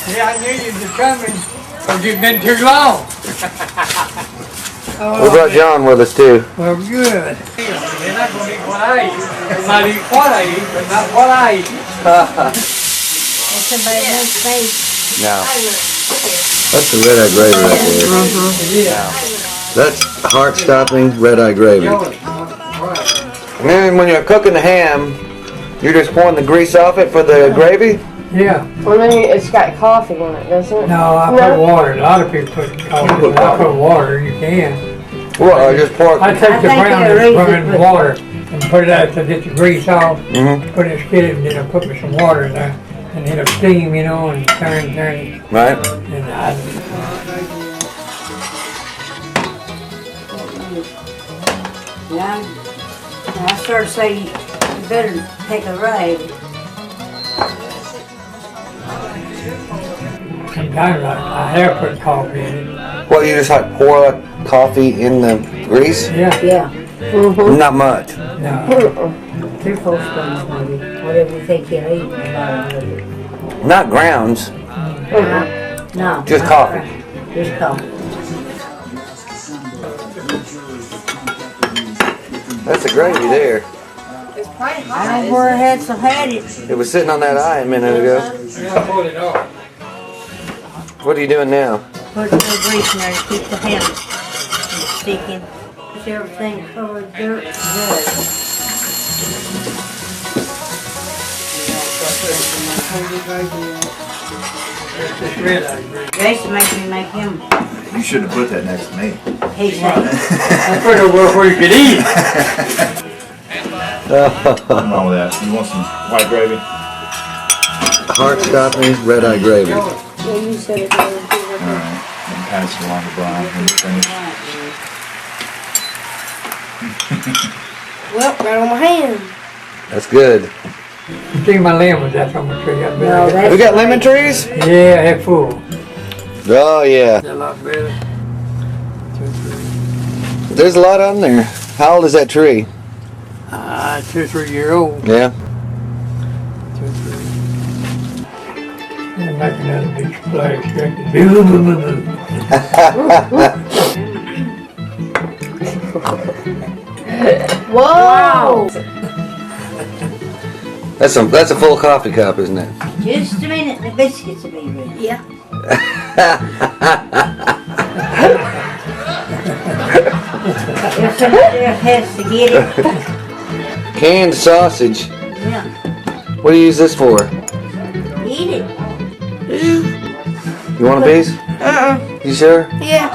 Yeah, I knew you were coming, because you've been too long. We brought John with us too. Well, good. They're not going to eat what I eat. They might eat what I eat, but not what I eat. Somebody else's face. No. That's the red-eye gravy right there. Yeah. That's heart-stopping red-eye gravy. And then when you're cooking the ham, you're just pouring the grease off it for the gravy? Yeah. Well, then it's got coffee in it, doesn't it? No, I put water. A lot of people put coffee. I put water. You can. Well, I just pour. I take the brown and put it in water and put it out to get the grease off. Mm-hmm. Put it in a skillet and then I put me some water in there and it'll steam, you know, and turn it. Right. And Yeah. I started to say you better take a ride. sometimes I have put coffee in it. Well, you just like pour like coffee in the grease? Yeah. Yeah. Not much. No. 2 full spoons maybe. Whatever you think you'll eat. Not grounds. No. Just coffee. Just coffee. That's the gravy there. It's probably hot. I don't know where Edsel had it. It was sitting on that eye a minute ago. Yeah, I pulled it off. What are you doing now? Put a little grease in there to keep the ham from sticking. Keep everything covered dirt and good. Jason makes me make him. You should have put that next to me. He said, I put it where you could eat. Nothing wrong with that. You want some white gravy? Heart-stopping red-eye gravy. Yeah, you said it. Alright. And pass it along to Brian when you finish. Well, right on my hand. That's good. You see my lemons, that's how much I got no, better. that's We got lemon trees? Yeah, they're full. Oh yeah. They're a lot better. There's a lot on there. How old is that tree? 2 or 3 year old. Yeah. 2 or 3. And make another big splash. Whoa! That's a full coffee cup, isn't it? just a minute, the biscuits will be ready. Yeah. If somebody else has to get it, Canned sausage. yeah, What do you use this for? eat it. You want a piece? You sure? Yeah.